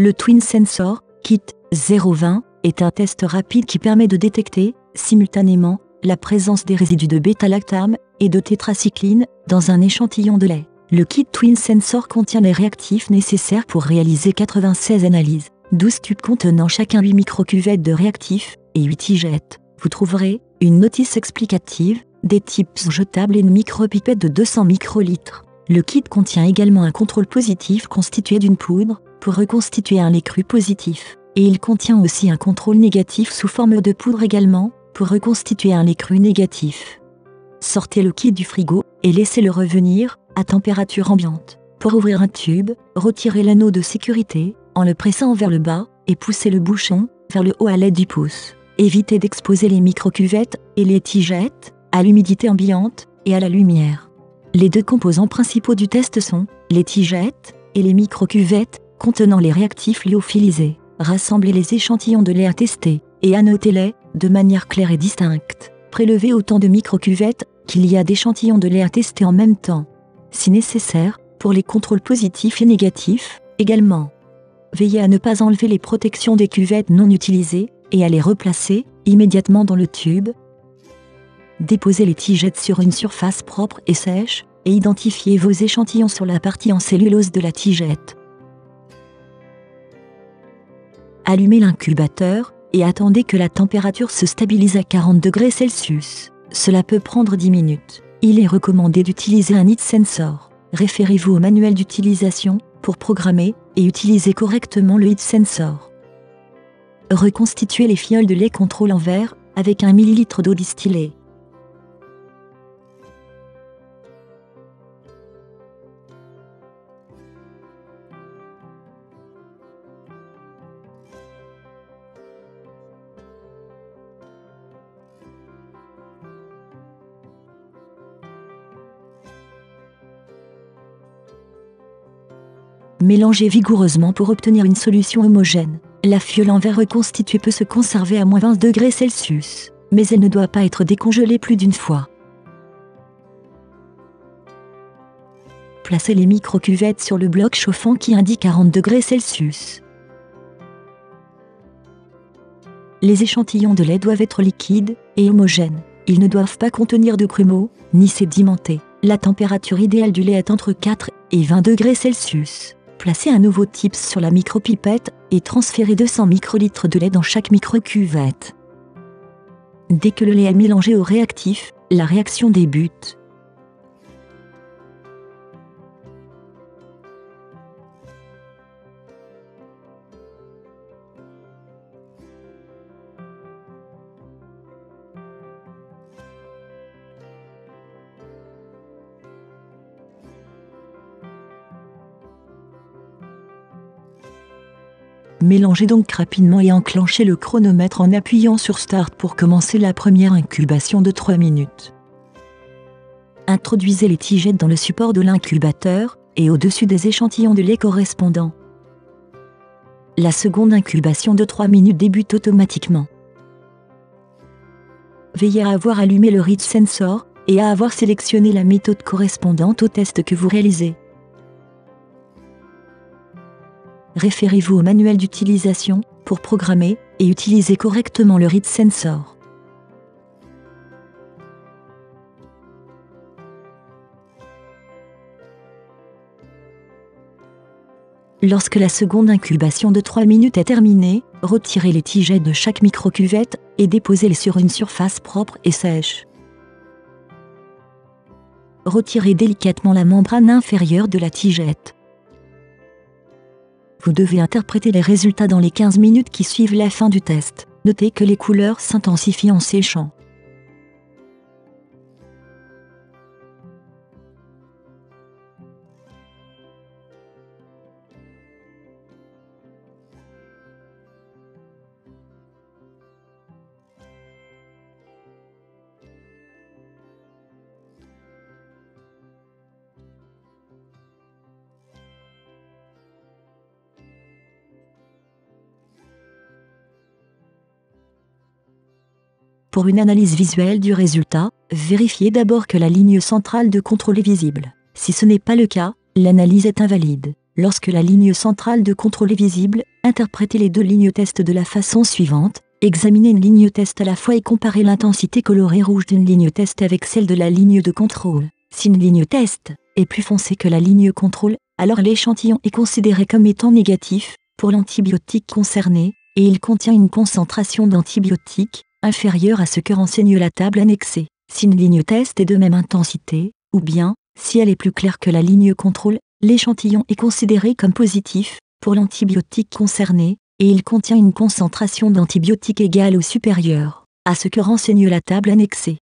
Le Twin Sensor Kit 020 est un test rapide qui permet de détecter, simultanément, la présence des résidus de bêta-lactame et de tétracycline dans un échantillon de lait. Le kit Twin Sensor contient les réactifs nécessaires pour réaliser 96 analyses, 12 tubes contenant chacun 8 microcuvettes de réactifs et 8 tigettes. Vous trouverez une notice explicative, des tips jetables et une micropipette de 200 microlitres. Le kit contient également un contrôle positif constitué d'une poudre pour reconstituer un lait cru positif. Et il contient aussi un contrôle négatif sous forme de poudre également pour reconstituer un lait cru négatif. Sortez le kit du frigo et laissez-le revenir à température ambiante. Pour ouvrir un tube, retirez l'anneau de sécurité en le pressant vers le bas et poussez le bouchon vers le haut à l'aide du pouce. Évitez d'exposer les microcuvettes et les tigettes à l'humidité ambiante et à la lumière. Les deux composants principaux du test sont les tigettes et les microcuvettes contenant les réactifs lyophilisés. Rassemblez les échantillons de lait à tester et annotez-les de manière claire et distincte. Prélevez autant de microcuvettes qu'il y a d'échantillons de lait à tester en même temps, si nécessaire, pour les contrôles positifs et négatifs, également. Veillez à ne pas enlever les protections des cuvettes non utilisées et à les replacer immédiatement dans le tube. Déposez les tigettes sur une surface propre et sèche et identifiez vos échantillons sur la partie en cellulose de la tigette. Allumez l'incubateur et attendez que la température se stabilise à 40 degrés Celsius. Cela peut prendre 10 minutes. Il est recommandé d'utiliser un heat sensor. Référez-vous au manuel d'utilisation pour programmer et utiliser correctement le heat sensor. Reconstituez les fioles de lait contrôle en verre avec 1 ml d'eau distillée. Mélangez vigoureusement pour obtenir une solution homogène. La fiole en verre reconstituée peut se conserver à moins 20 degrés Celsius, mais elle ne doit pas être décongelée plus d'une fois. Placez les microcuvettes sur le bloc chauffant qui indique 40 degrés Celsius. Les échantillons de lait doivent être liquides et homogènes. Ils ne doivent pas contenir de grumeaux, ni sédimenter. La température idéale du lait est entre 4 et 20 degrés Celsius. Placez un nouveau tips sur la micropipette et transférez 200 microlitres de lait dans chaque microcuvette. Dès que le lait est mélangé au réactif, la réaction débute. Mélangez donc rapidement et enclenchez le chronomètre en appuyant sur Start pour commencer la première incubation de 3 minutes. Introduisez les tigettes dans le support de l'incubateur et au-dessus des échantillons de lait correspondants. La seconde incubation de 3 minutes débute automatiquement. Veillez à avoir allumé le heat sensor et à avoir sélectionné la méthode correspondante au test que vous réalisez. Référez-vous au manuel d'utilisation pour programmer et utiliser correctement le heat sensor. Lorsque la seconde incubation de 3 minutes est terminée, retirez les tigettes de chaque microcuvette et déposez-les sur une surface propre et sèche. Retirez délicatement la membrane inférieure de la tigette. Vous devez interpréter les résultats dans les 15 minutes qui suivent la fin du test. Notez que les couleurs s'intensifient en séchant. Pour une analyse visuelle du résultat, vérifiez d'abord que la ligne centrale de contrôle est visible. Si ce n'est pas le cas, l'analyse est invalide. Lorsque la ligne centrale de contrôle est visible, interprétez les deux lignes test de la façon suivante. Examinez une ligne test à la fois et comparez l'intensité colorée rouge d'une ligne test avec celle de la ligne de contrôle. Si une ligne test est plus foncée que la ligne contrôle, alors l'échantillon est considéré comme étant négatif pour l'antibiotique concerné, et il contient une concentration d'antibiotiques inférieure à ce que renseigne la table annexée. Si une ligne test est de même intensité, ou bien, si elle est plus claire que la ligne contrôle, l'échantillon est considéré comme positif pour l'antibiotique concerné, et il contient une concentration d'antibiotiques égale ou supérieure à ce que renseigne la table annexée.